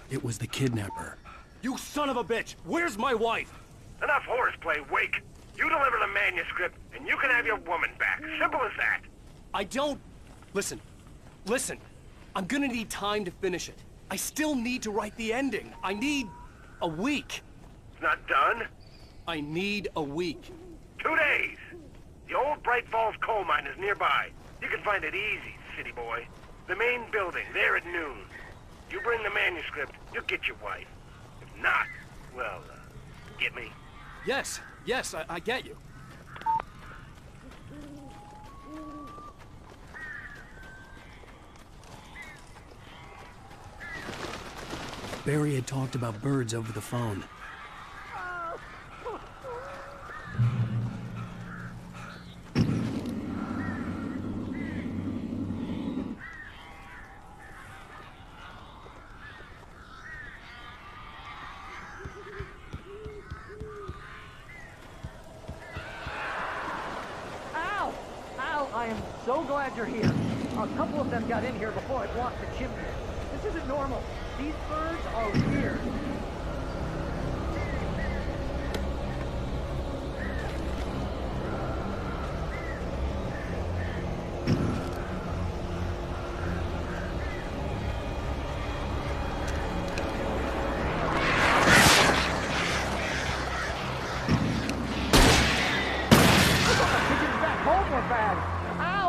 It was the kidnapper. You son of a bitch! Where's my wife? Enough horseplay, Wake. You deliver the manuscript, and you can have your woman back. Simple as that. I don't... Listen. I'm gonna need time to finish it. I still need to write the ending. I need a week. It's not done? I need a week. 2 days. The old Bright Falls coal mine is nearby. You can find it easy, city boy. The main building, there at noon. You bring the manuscript, you'll get your wife. If not, well, get me? Yes, I get you. Barry had talked about birds over the phone. I am so glad you're here. A couple of them got in here before I blocked the chimney. This isn't normal. These birds are weird.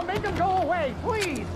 Make them go away, please!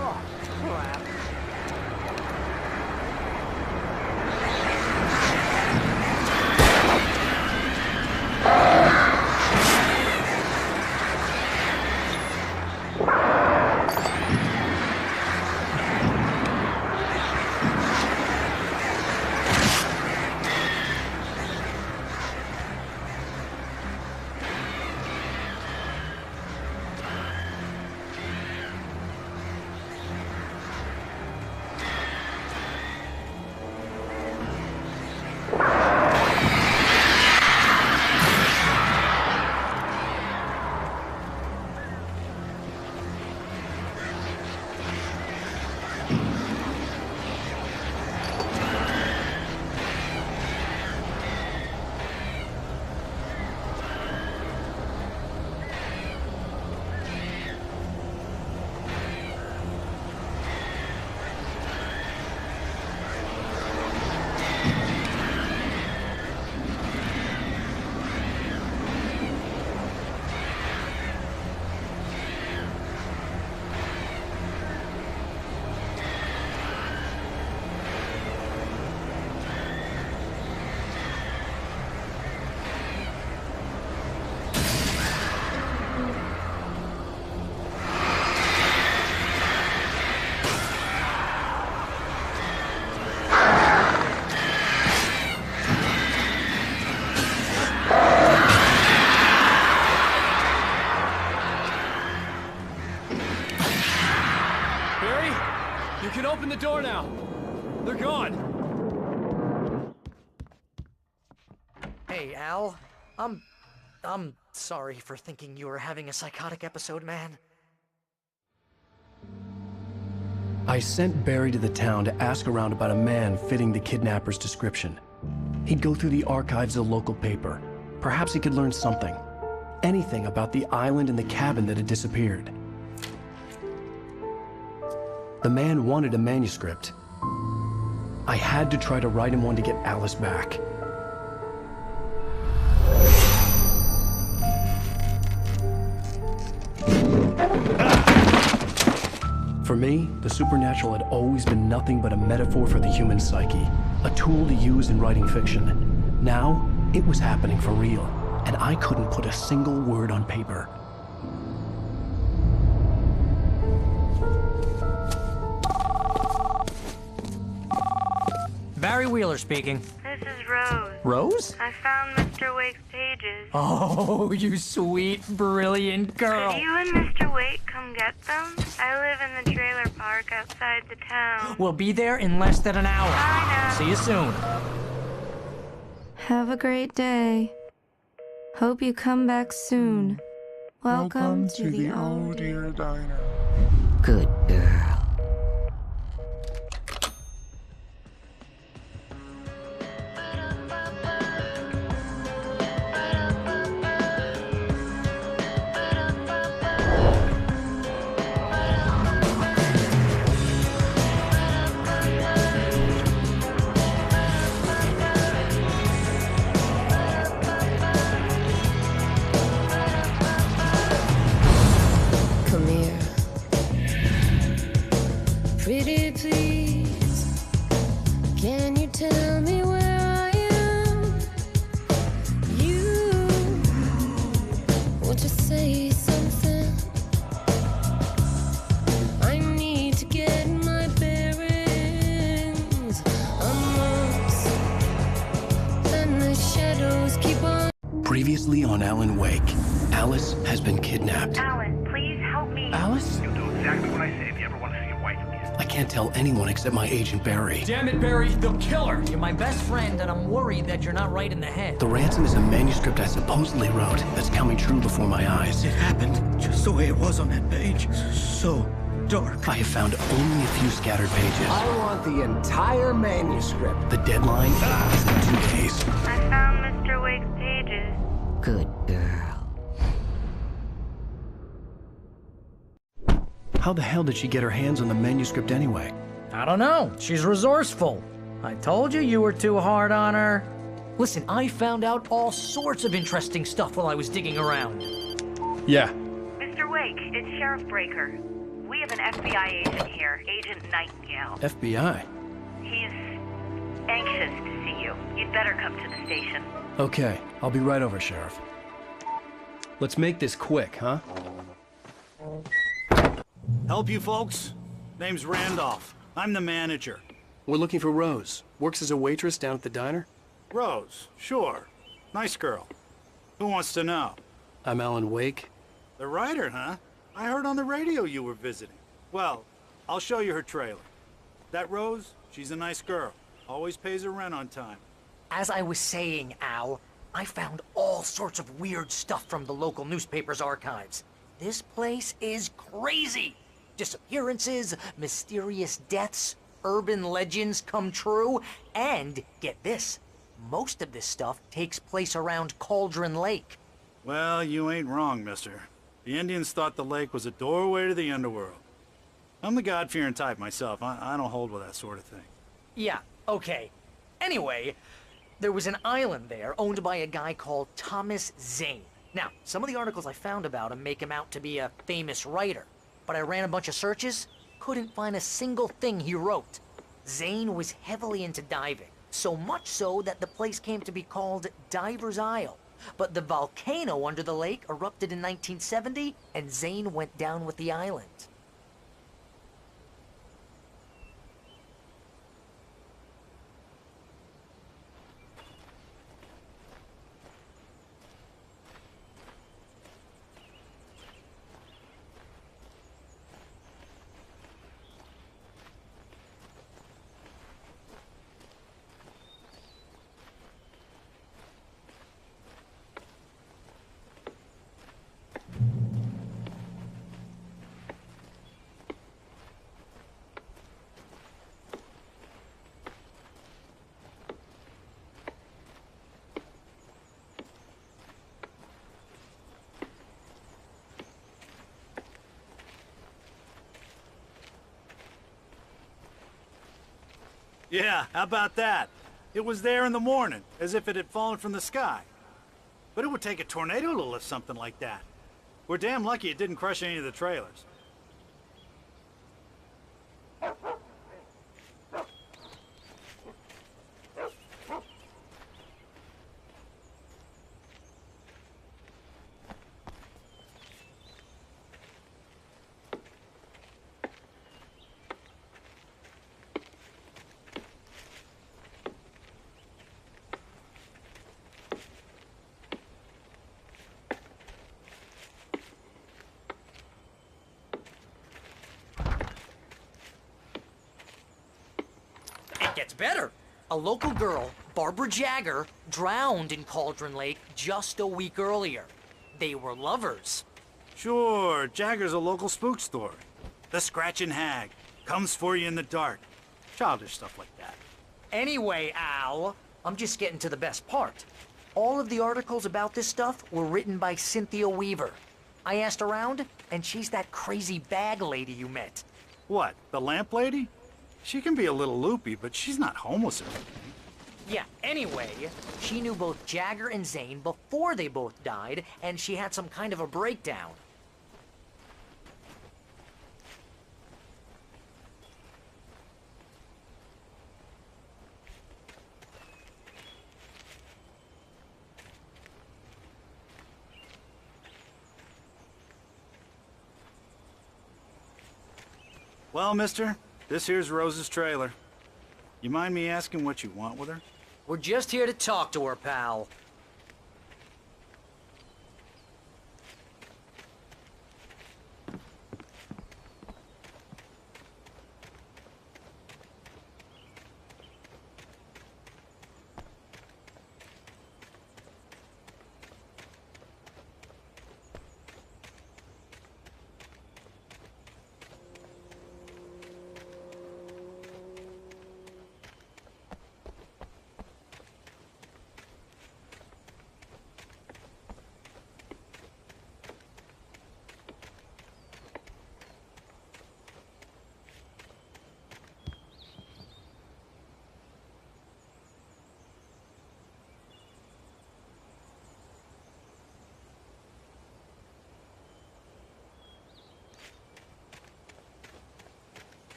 Oh, crap. You can open the door now. They're gone. Hey, Al. I'm sorry for thinking you were having a psychotic episode, man. I sent Barry to the town to ask around about a man fitting the kidnapper's description. He'd go through the archives of the local paper. Perhaps he could learn something. Anything about the island and the cabin that had disappeared. The man wanted a manuscript. I had to try to write him one to get Alice back. For me, the supernatural had always been nothing but a metaphor for the human psyche, a tool to use in writing fiction. Now, it was happening for real, and I couldn't put a single word on paper. Barry Wheeler speaking. This is Rose. Rose? I found Mr. Wake's pages. Oh, you sweet, brilliant girl. Could you and Mr. Wake come get them? I live in the trailer park outside the town. We'll be there in less than an hour. Bye now. See you soon. Have a great day. Hope you come back soon. Welcome to the Oh Dear Diner. Good girl. Come here. Pretty please, can you tell me where I am? You, won't you say something? I need to get my bearings amongst, and the shadows keep on. Previously on Alan Wake, Alice has been kidnapped. Alan, please help me. Alice? You'll do exactly what I say if you ever want to see your wife again. I can't tell anyone except my agent Barry. Damn it, Barry, they'll kill her. You're my best friend, and I'm worried that you're not right in the head. The ransom is a manuscript I supposedly wrote that's coming true before my eyes. It happened just the way it was on that page. So dark. I have found only a few scattered pages. I want the entire manuscript. The deadline is in 2 days. I found Mr. Wake's pages. Good girl. How the hell did she get her hands on the manuscript anyway? I don't know. She's resourceful. I told you you were too hard on her. Listen, I found out all sorts of interesting stuff while I was digging around. Yeah. Mr. Wake, it's Sheriff Breaker. We have an FBI agent here, Agent Nightingale. FBI? He's anxious to see you. You'd better come to the station. Okay, I'll be right over, Sheriff. Let's make this quick, huh? Help you folks? Name's Randolph. I'm the manager. We're looking for Rose. Works as a waitress down at the diner. Rose, sure. Nice girl. Who wants to know? I'm Alan Wake. The writer, huh? I heard on the radio you were visiting. Well, I'll show you her trailer. That Rose, she's a nice girl. Always pays her rent on time. As I was saying, Al, I found all sorts of weird stuff from the local newspaper's archives. This place is crazy. Disappearances, mysterious deaths, urban legends come true, and get this, most of this stuff takes place around Cauldron Lake. Well, you ain't wrong, mister. The Indians thought the lake was a doorway to the underworld. I'm the God-fearing type myself. I don't hold with that sort of thing. Yeah, okay. Anyway, there was an island there owned by a guy called Thomas Zane. Now, some of the articles I found about him make him out to be a famous writer, but I ran a bunch of searches, couldn't find a single thing he wrote. Zane was heavily into diving, so much so that the place came to be called Diver's Isle. But the volcano under the lake erupted in 1970, and Zane went down with the island. Yeah, how about that? It was there in the morning, as if it had fallen from the sky. But it would take a tornado to lift something like that. We're damn lucky it didn't crush any of the trailers. better. A local girl, Barbara Jagger, drowned in Cauldron Lake just a week earlier. They were lovers. Sure, Jagger's a local spook story. The Scratching Hag. Comes for you in the dark. Childish stuff like that. Anyway, Al, I'm just getting to the best part. All of the articles about this stuff were written by Cynthia Weaver. I asked around, and she's that crazy bag lady you met. What, the lamp lady? She can be a little loopy, but she's not homeless or anything. Yeah, anyway, she knew both Jagger and Zane before they both died, and she had some kind of a breakdown. Well, mister, this here's Rose's trailer. You mind me asking what you want with her? We're just here to talk to her, pal.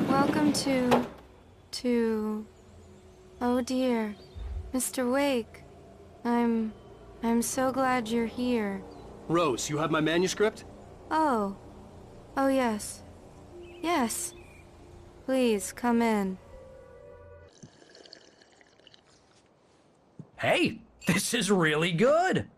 Welcome to... Oh dear, Mr. Wake. I'm so glad you're here. Rose, you have my manuscript? Oh. Oh yes. Yes. Please, come in. Hey, this is really good.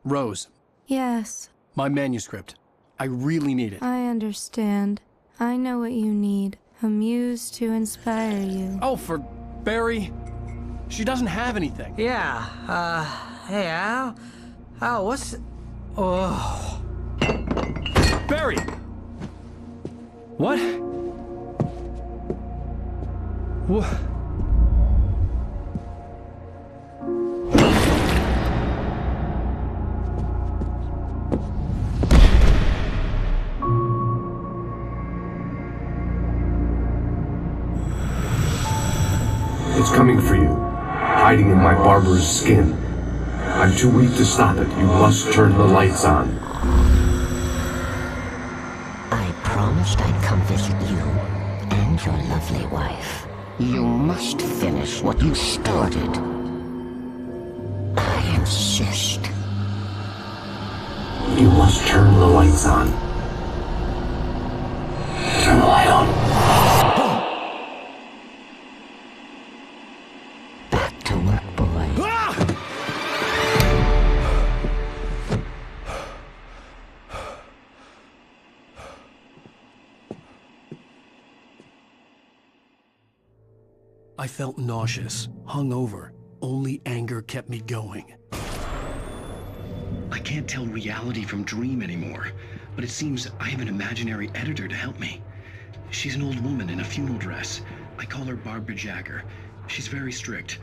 Rose, Yes, my manuscript. I really need it. I understand. I know what you need. A muse to inspire you. Oh, for Barry. She doesn't have anything. Yeah, hey, Al? Al, what's... Oh... Barry! What? What? coming for you, hiding in my barber's skin. I'm too weak to stop it. You must turn the lights on. I promised I'd come visit you and your lovely wife. You must finish what you started. I insist. You must turn the lights on. Turn the light on. Back to work, boy. I felt nauseous, hungover. Only anger kept me going. I can't tell reality from dream anymore, but it seems I have an imaginary editor to help me. She's an old woman in a funeral dress. I call her Barbara Jagger. She's very strict.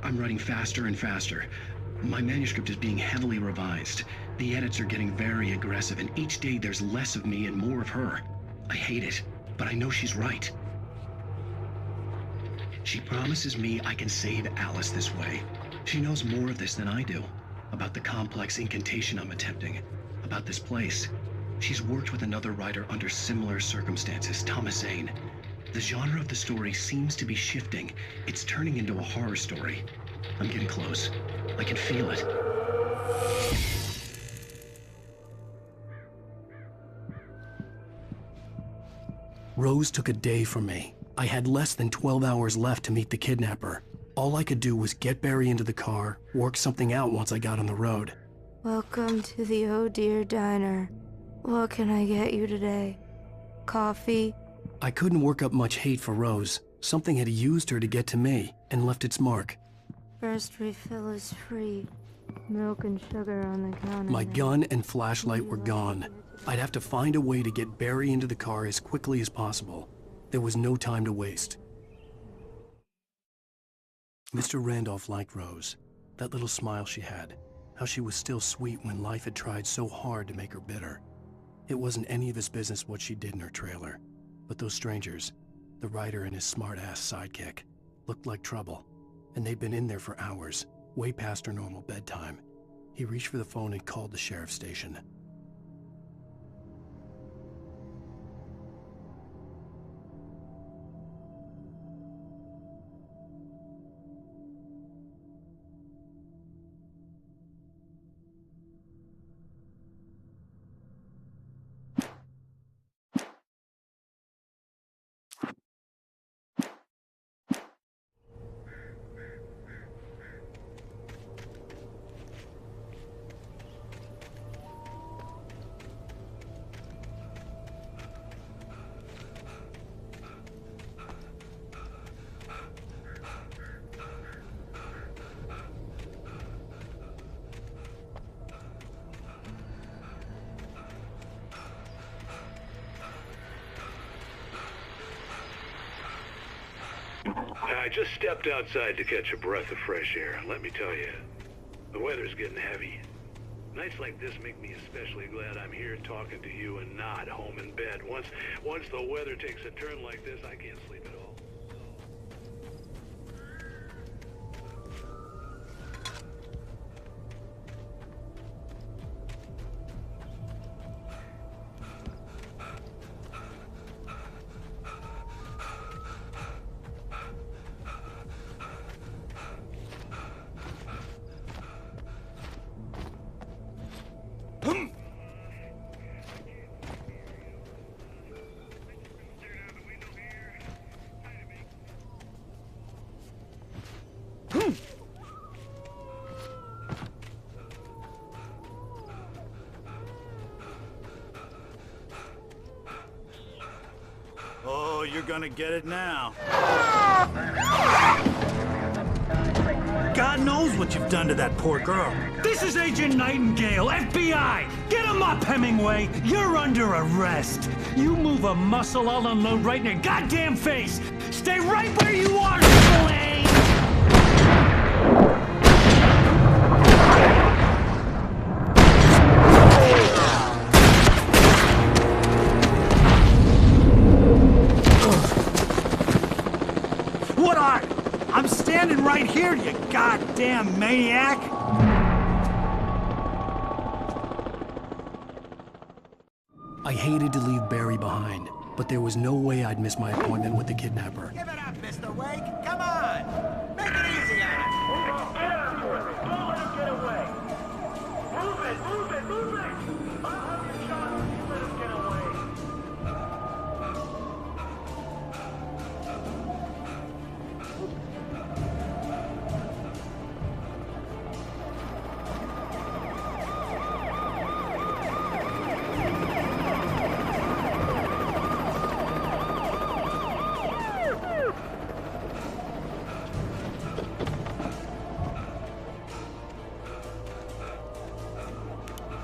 I'm writing faster and faster. My manuscript is being heavily revised. The edits are getting very aggressive, and each day there's less of me and more of her. I hate it, but I know she's right. She promises me I can save Alice this way. She knows more of this than I do. About the complex incantation I'm attempting. About this place. She's worked with another writer under similar circumstances, Thomas Zane. The genre of the story seems to be shifting. It's turning into a horror story. I'm getting close. I can feel it. Rose took a day from me. I had less than 12 hours left to meet the kidnapper. All I could do was get Barry into the car, work something out once I got on the road. Welcome to the Oh Dear Diner. What can I get you today? Coffee? I couldn't work up much hate for Rose. Something had used her to get to me and left its mark. First refill is free. Milk and sugar on the counter. My gun and flashlight were gone. I'd have to find a way to get Barry into the car as quickly as possible. There was no time to waste. Mr. Randolph liked Rose. That little smile she had. How she was still sweet when life had tried so hard to make her bitter. It wasn't any of his business what she did in her trailer. But those strangers, the writer and his smart-ass sidekick, looked like trouble. And they'd been in there for hours, way past her normal bedtime. He reached for the phone and called the sheriff's station. I just stepped outside to catch a breath of fresh air. Let me tell you, the weather's getting heavy. Nights like this make me especially glad I'm here talking to you and not home in bed. Once the weather takes a turn like this, I can't sleep at all. Oh, you're gonna get it now. God knows what you've done to that poor girl. This is Agent Nightingale, FBI! Get him up, Hemingway! You're under arrest! You move a muscle, I'll unload right in your goddamn face! Stay right where you are, Slane! I'm standing you goddamn maniac! I hated to leave Barry behind, but there was no way I'd miss my appointment with the kidnapper. Give it up, Mr. Wake. Come on. Make it easy on him. Get after him. Don't let him get away. Move it, move it, move it! I'll have you shot if you let him get away.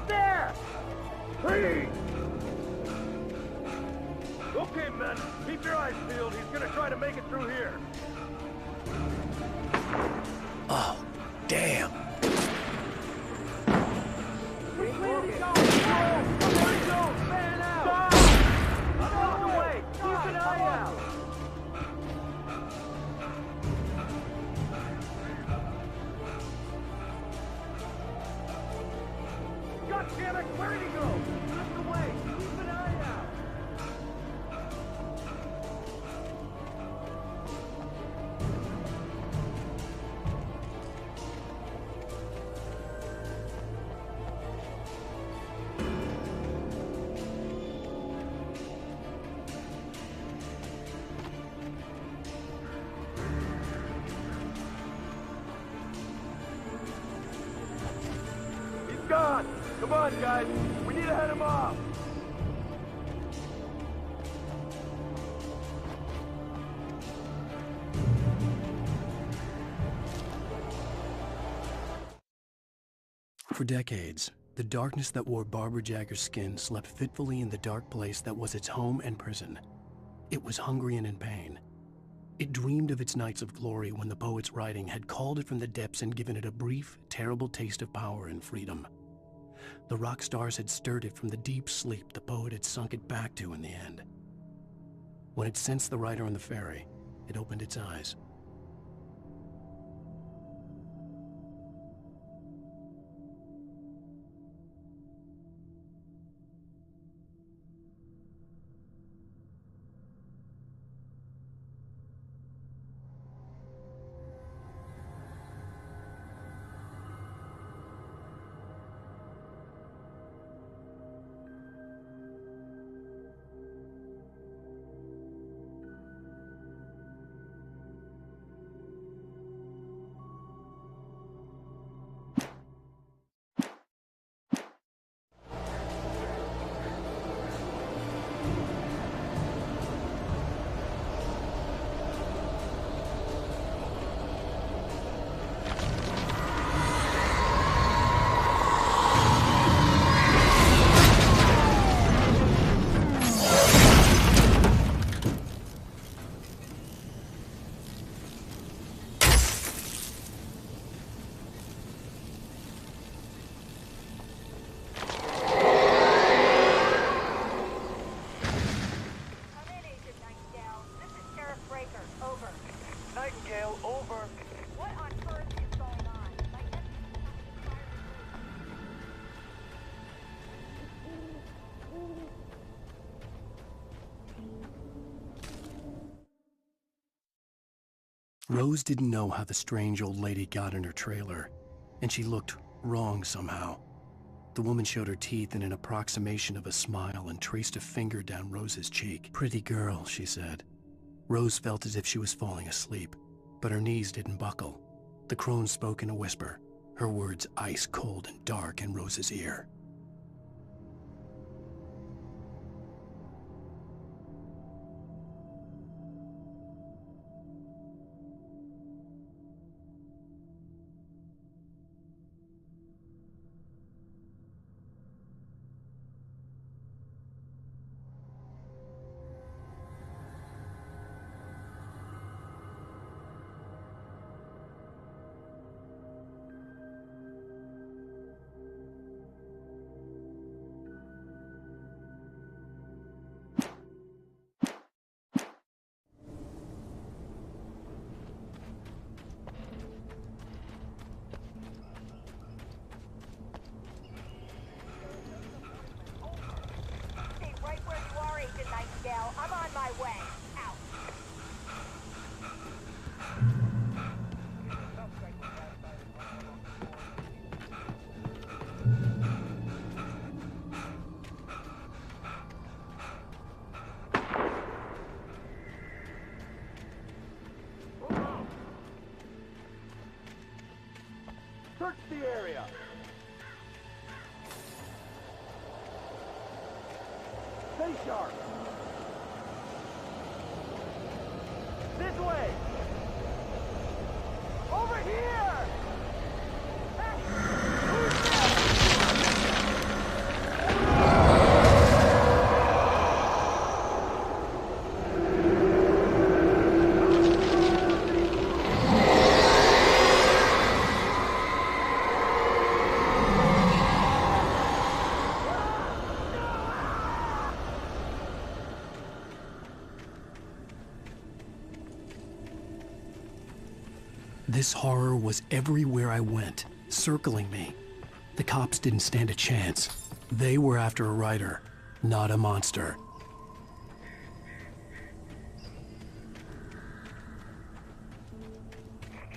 There! Please! Okay, men. Keep your eyes peeled. He's gonna try to make it through here. Oh, damn. Which way did he go? Where did he go? Fan out! I'm on the way! Keep an eye out! God damn it! Where did he go? Out the way! Keep an eye out! He's gone. Come on, guys. We need to head him off. For decades, the darkness that wore Barbara Jagger's skin slept fitfully in the dark place that was its home and prison. It was hungry and in pain. It dreamed of its nights of glory when the poet's writing had called it from the depths and given it a brief, terrible taste of power and freedom. The rock stars had stirred it from the deep sleep the poet had sunk it back to in the end. When it sensed the rider on the ferry, it opened its eyes. Nightingale, over. What on earth is going on? Rose didn't know how the strange old lady got in her trailer, and she looked wrong somehow. The woman showed her teeth in an approximation of a smile and traced a finger down Rose's cheek. "Pretty girl," she said. Rose felt as if she was falling asleep, but her knees didn't buckle. The crone spoke in a whisper, her words ice cold and dark in Rose's ear. Search the area. Stay sharp. This way. Over here. Hey, who's This horror was everywhere I went, circling me. The cops didn't stand a chance. They were after a writer, not a monster.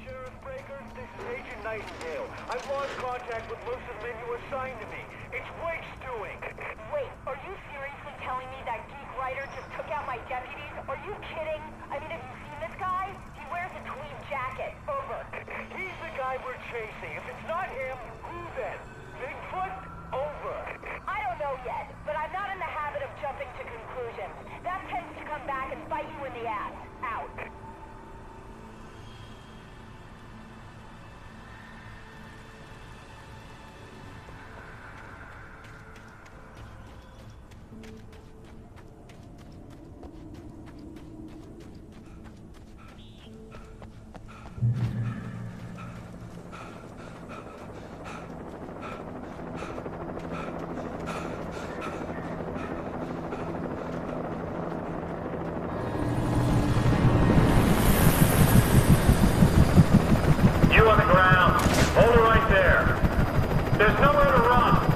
Sheriff Breaker, this is Agent Nightingale. I've lost contact with most of the men you assigned to me. It's Wake's doing. Wait, are you seriously telling me that geek writer just took out my deputies? Are you kidding? I mean, have you seen this guy? He wears a tweed jacket. Over. He's the guy we're chasing. If it's not him, who then? Bigfoot? Over. I don't know yet, but I'm not in the habit of jumping to conclusions. That tends to come back and bite you in the ass. Out. You on the ground. Hold it right there. There's nowhere to run.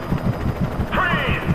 Freeze!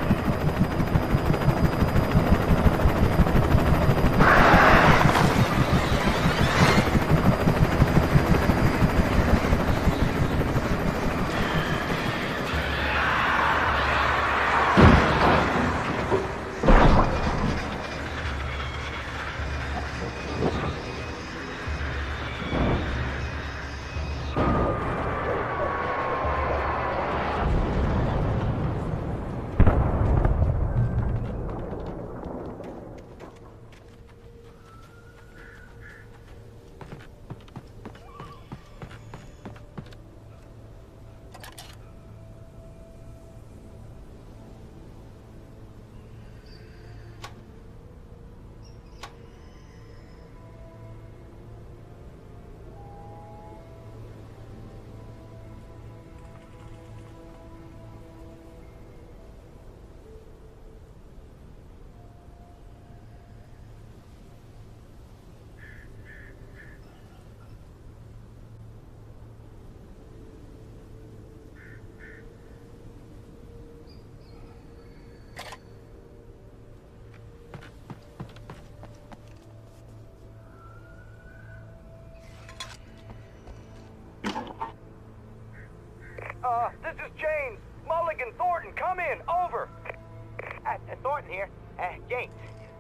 This is James. Mulligan, Thornton, come in. Over. Thornton here. James,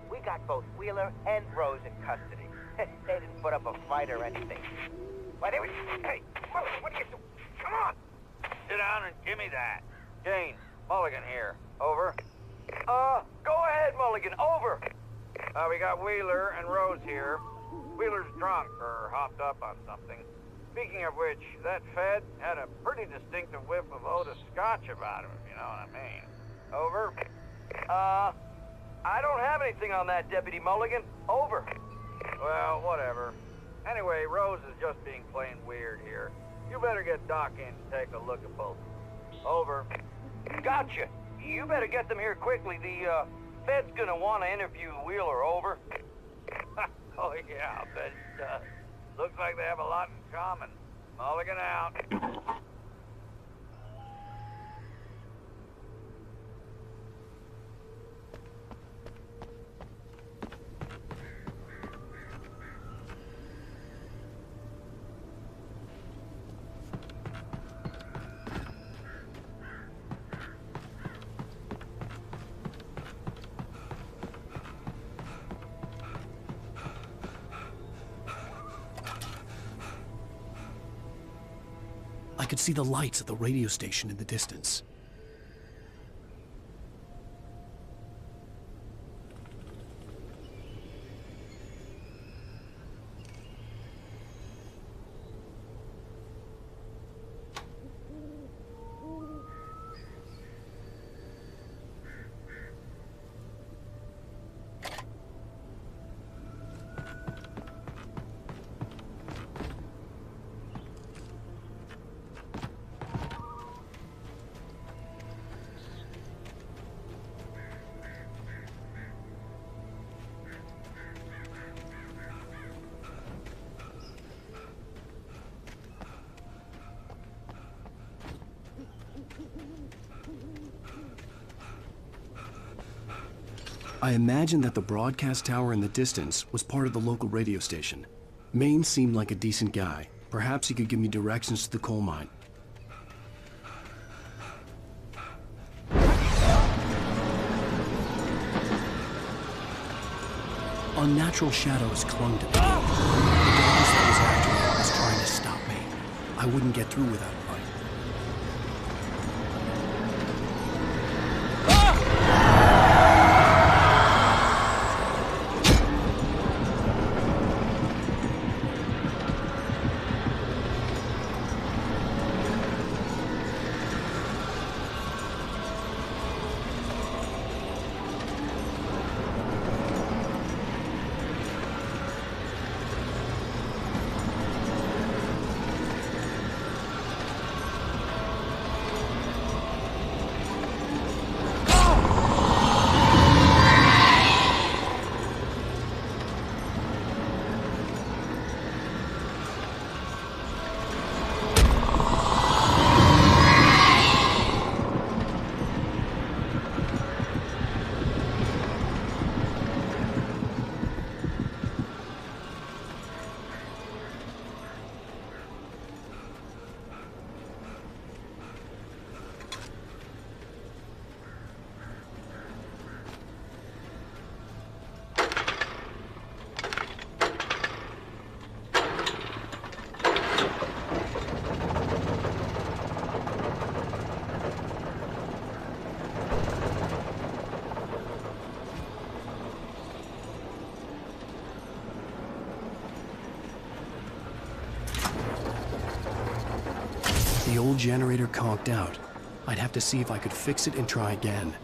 we got both Wheeler and Rose in custody. They didn't put up a fight or anything. Why, they were... Hey, what are you doing? Come on! Sit down and give me that. James, Mulligan here. Over. Go ahead, Mulligan. Over. We got Wheeler and Rose here. Wheeler's drunk or hopped up on something. Speaking of which, that Fed had a pretty distinctive whiff of Otis Scotch about him, if you know what I mean. Over. I don't have anything on that, Deputy Mulligan. Over. Well, whatever. Anyway, Rose is just being plain weird here. You better get Doc in to take a look at both. Over. Gotcha. You better get them here quickly. The, Fed's gonna want to interview Wheeler. Over. Oh, yeah, I bet it does. Looks like they have a lot in common. Mulligan out. I could see the lights of the radio station in the distance. I imagined that the broadcast tower in the distance was part of the local radio station. Maine seemed like a decent guy. Perhaps he could give me directions to the coal mine. Unnatural shadows clung to me. The darkness that was after me was trying to stop me. I wouldn't get through without a fight. The old generator conked out. I'd have to see if I could fix it and try again.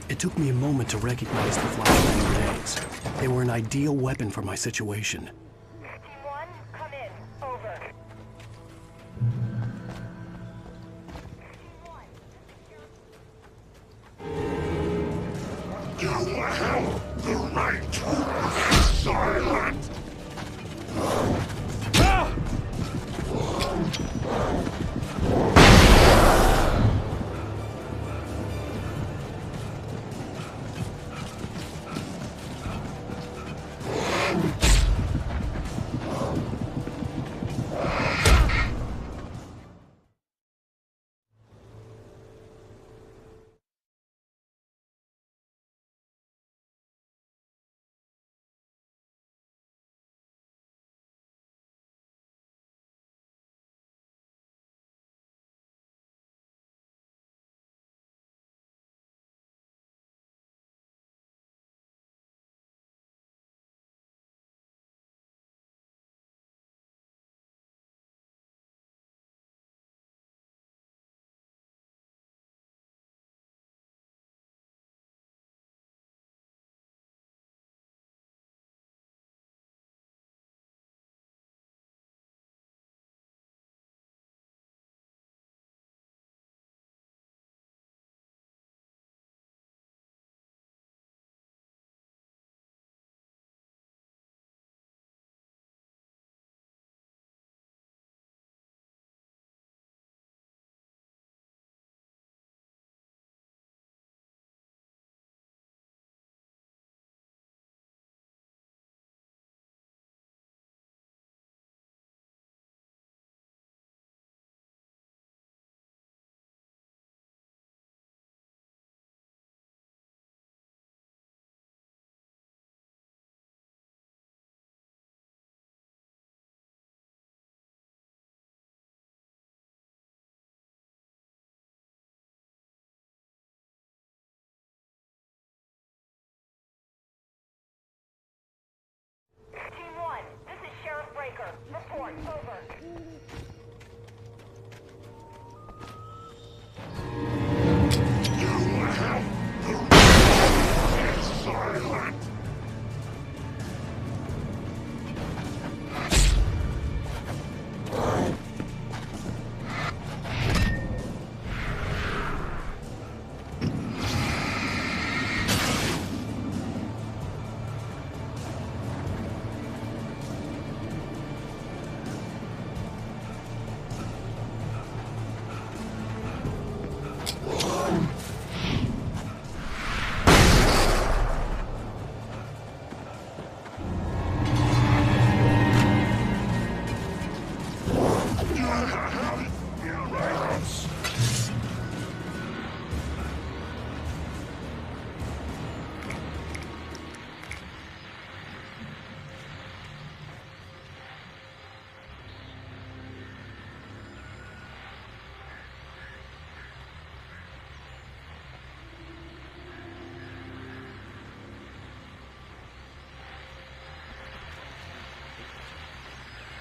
It took me a moment to recognize the flashbang grenades. They were an ideal weapon for my situation. Team 1, come in. Over. You have the right to be silent.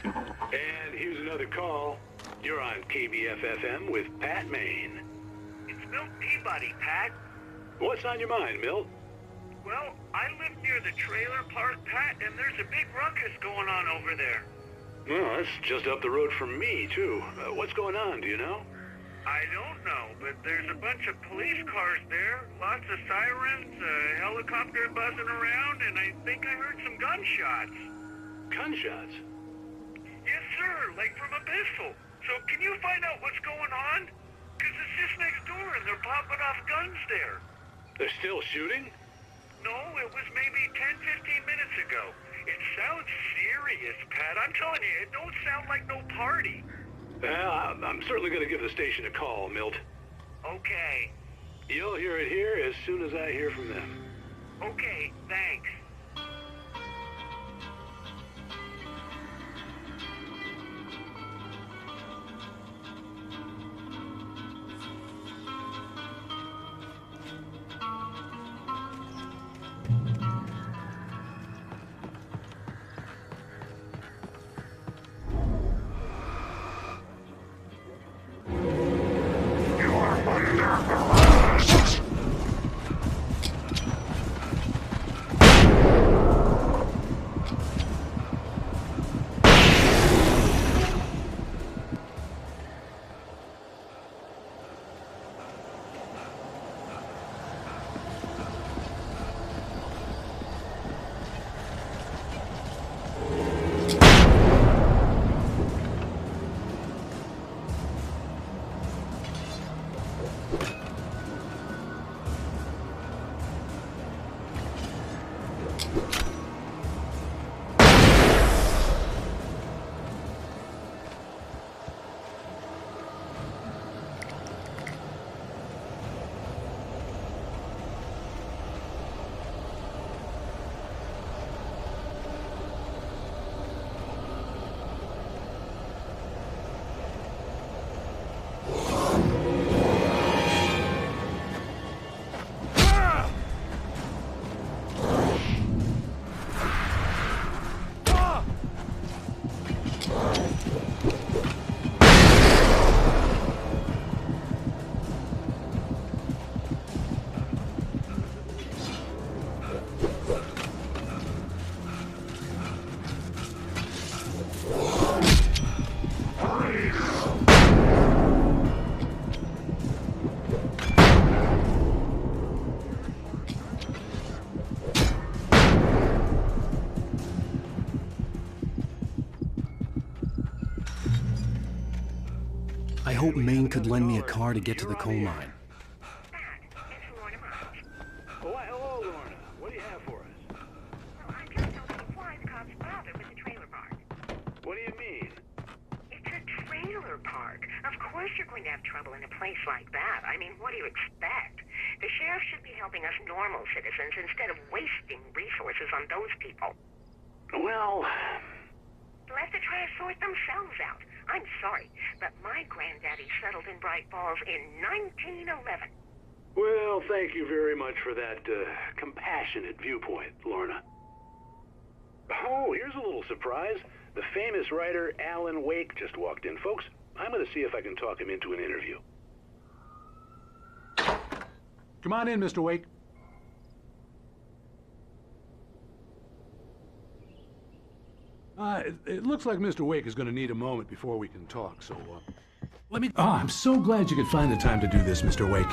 And here's another call. You're on KBFFM with Pat Maine. It's Milt Peabody, Pat. What's on your mind, Milt? Well, I live near the trailer park, Pat, and there's a big ruckus going on over there. Well, that's just up the road from me, too. What's going on, do you know? I don't know, but there's a bunch of police cars there, lots of sirens, a helicopter buzzing around, and I think I heard some gunshots. Gunshots? Yes, sir, like from a pistol. So can you find out what's going on? Because it's just next door and they're popping off guns there. They're still shooting? No, it was maybe 10, 15 minutes ago. It sounds serious, Pat. I'm telling you, it don't sound like no party. Well, I'm certainly going to give the station a call, Milt. Okay. You'll hear it here as soon as I hear from them. Okay, thanks. I hope Maine could lend me a car to get to the coal mine. Oh, hello, Lorna. What do you have for us? Well, I'm just hoping why the cops bother with the trailer park. What do you mean? It's a trailer park. Of course you're going to have trouble in a place like that. I mean, what do you expect? The sheriff should be helping us normal citizens instead of wasting resources on those people. Well... Let the trash sort themselves out. I'm sorry, but my granddaddy settled in Bright Falls in 1911. Well, thank you very much for that compassionate viewpoint, Lorna. Oh, here's a little surprise. The famous writer Alan Wake just walked in. Folks, I'm going to see if I can talk him into an interview. Come on in, Mr. Wake. It looks like Mr. Wake is going to need a moment before we can talk, so, let me... Oh, I'm so glad you could find the time to do this, Mr. Wake.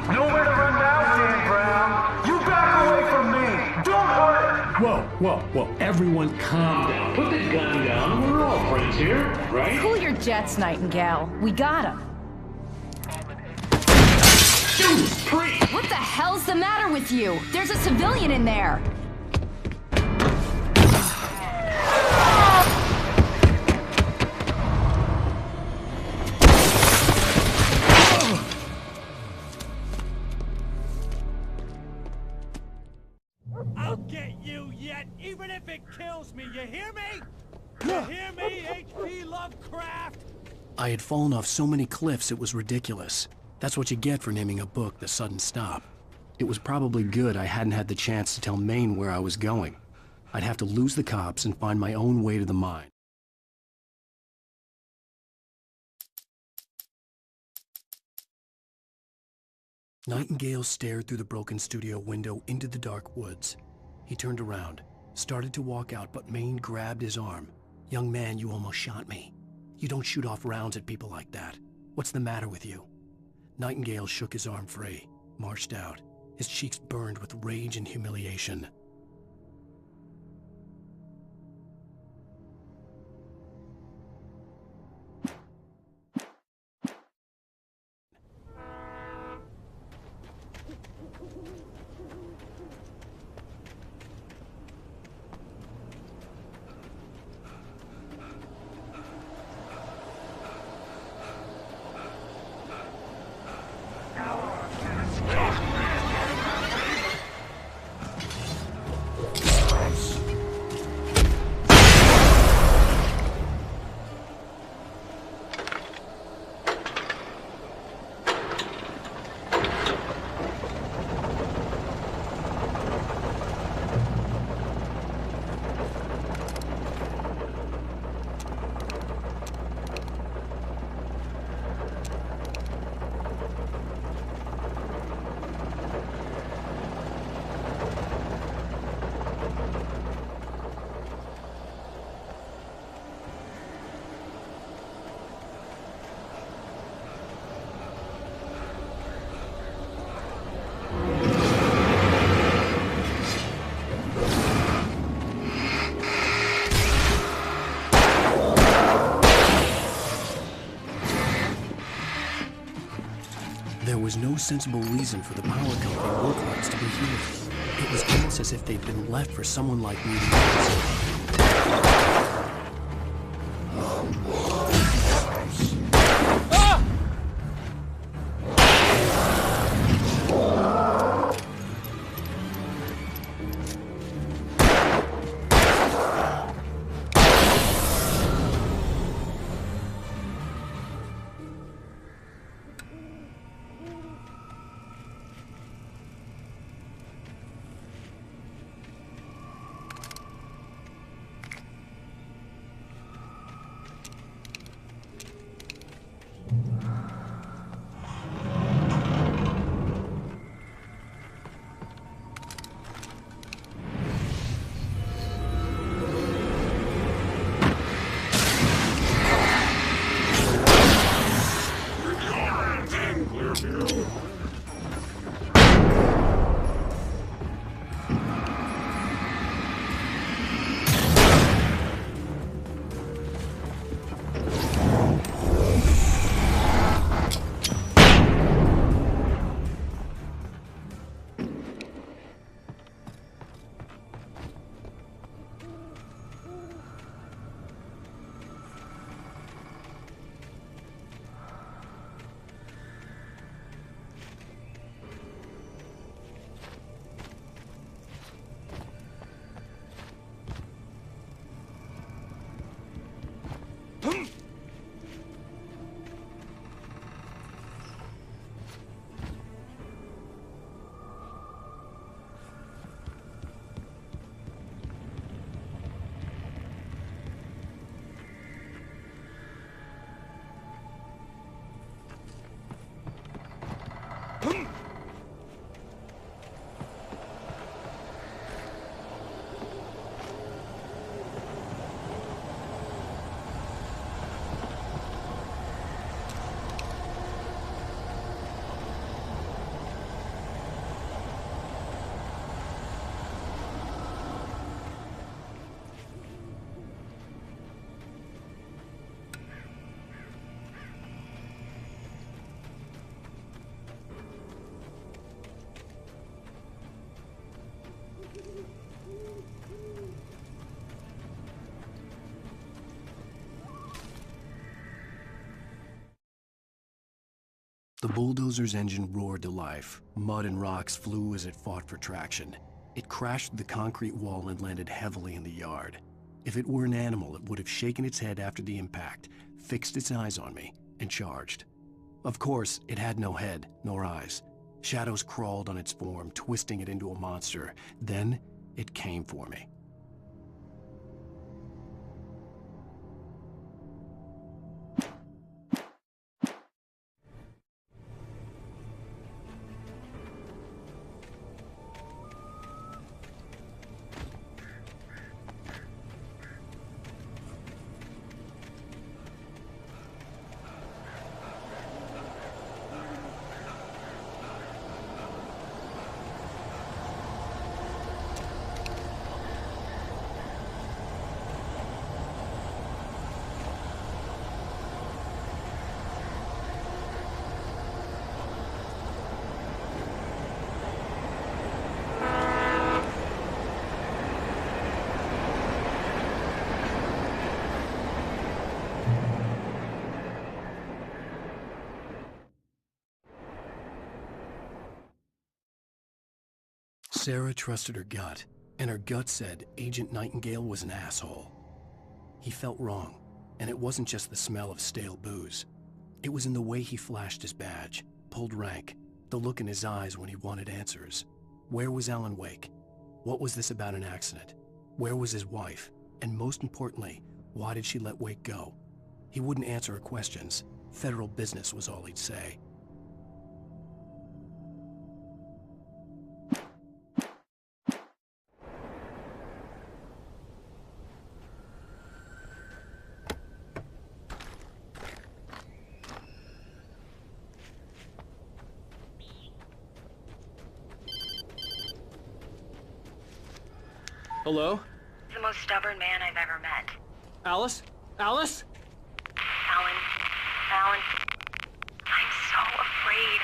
Nowhere to run now, Dan Brown. You back away from me. Don't hurt. Whoa. Everyone calm down. Put the gun down. We're all friends here, right? Cool your jets, Nightingale. We got him. Judas Priest! What the hell's the matter with you? There's a civilian in there. I'll get you yet, even if it kills me. You hear me? You hear me, H.P. Lovecraft? I had fallen off so many cliffs it was ridiculous. That's what you get for naming a book The Sudden Stop. It was probably good I hadn't had the chance to tell Maine where I was going. I'd have to lose the cops and find my own way to the mine. Nightingale stared through the broken studio window into the dark woods. He turned around, started to walk out, but Maine grabbed his arm. "Young man, you almost shot me. You don't shoot off rounds at people like that. What's the matter with you?" Nightingale shook his arm free, marched out. His cheeks burned with rage and humiliation. There was no sensible reason for the power company work rights to be here. It was almost as if they'd been left for someone like me to use. The bulldozer's engine roared to life. Mud and rocks flew as it fought for traction. It crashed through the concrete wall and landed heavily in the yard. If it were an animal, it would have shaken its head after the impact, fixed its eyes on me, and charged. Of course, it had no head, nor eyes. Shadows crawled on its form, twisting it into a monster. Then, it came for me. Sarah trusted her gut, and her gut said Agent Nightingale was an asshole. He felt wrong, and it wasn't just the smell of stale booze. It was in the way he flashed his badge, pulled rank, the look in his eyes when he wanted answers. Where was Alan Wake? What was this about an accident? Where was his wife? And most importantly, why did she let Wake go? He wouldn't answer her questions. Federal business was all he'd say. Hello? The most stubborn man I've ever met. Alice? Alice? Alan, I'm so afraid.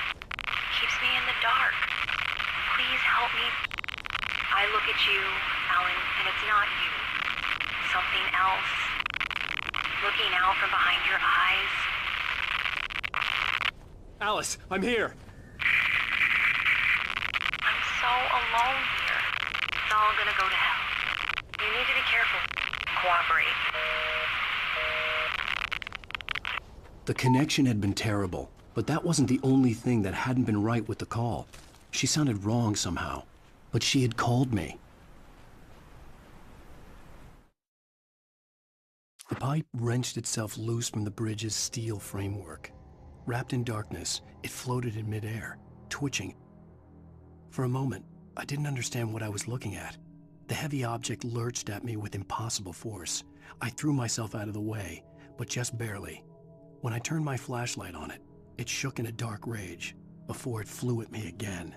Keeps me in the dark. Please help me. I look at you, Alan, and it's not you. Something else. Looking out from behind your eyes. Alice, I'm here. I'm so alone here. It's all gonna go to hell. You need to be careful. Cooperate. The connection had been terrible, but that wasn't the only thing that hadn't been right with the call. She sounded wrong somehow, but she had called me. The pipe wrenched itself loose from the bridge's steel framework. Wrapped in darkness, it floated in midair, twitching. For a moment, I didn't understand what I was looking at. The heavy object lurched at me with impossible force. I threw myself out of the way, but just barely. When I turned my flashlight on it, it shook in a dark rage before it flew at me again.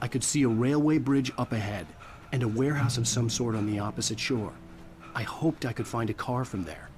I could see a railway bridge up ahead, and a warehouse of some sort on the opposite shore. I hoped I could find a car from there.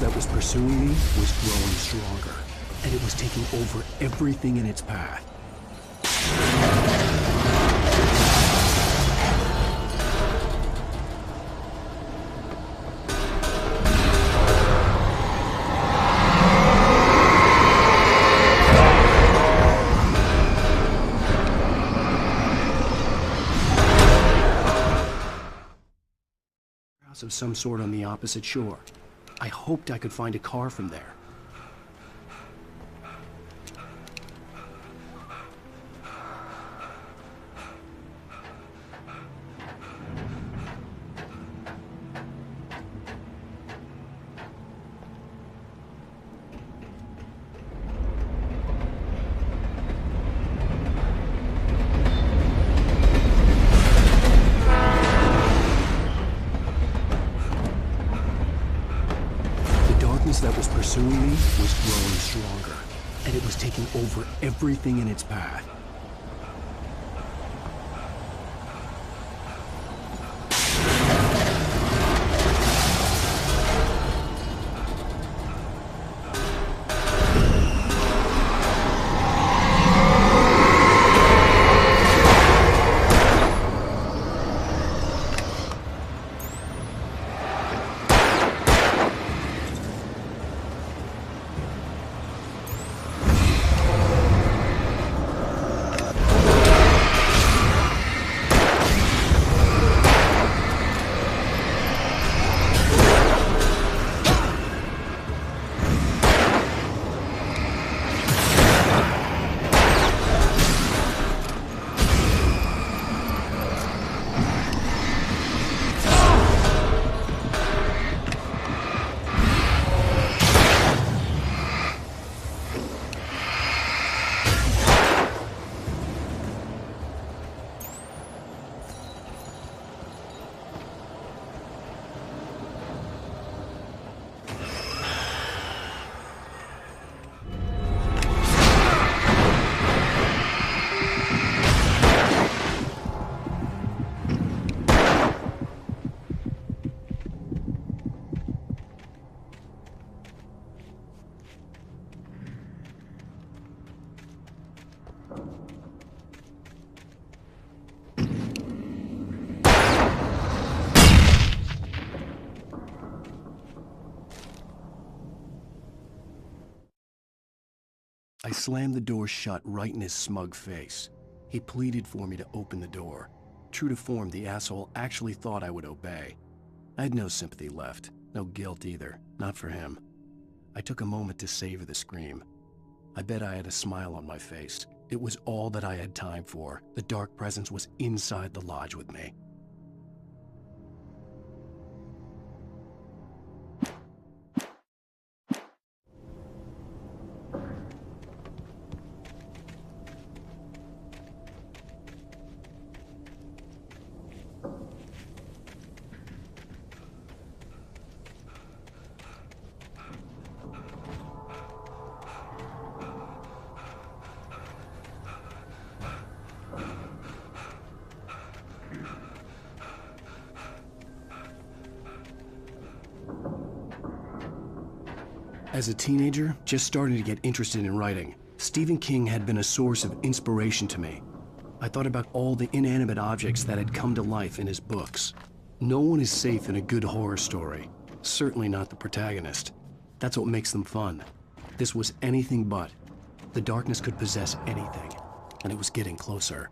That was pursuing me was growing stronger, and it was taking over everything in its path. House of some sort on the opposite shore. I hoped I could find a car from there. stronger, and it was taking over everything in its path. I slammed the door shut right in his smug face. He pleaded for me to open the door. True to form, the asshole actually thought I would obey. I had no sympathy left, no guilt either, not for him. I took a moment to savor the scream. I bet I had a smile on my face. It was all that I had time for. The dark presence was inside the lodge with me. As a teenager, just starting to get interested in writing, Stephen King had been a source of inspiration to me. I thought about all the inanimate objects that had come to life in his books. No one is safe in a good horror story. Certainly not the protagonist. That's what makes them fun. This was anything but. The darkness could possess anything, and it was getting closer.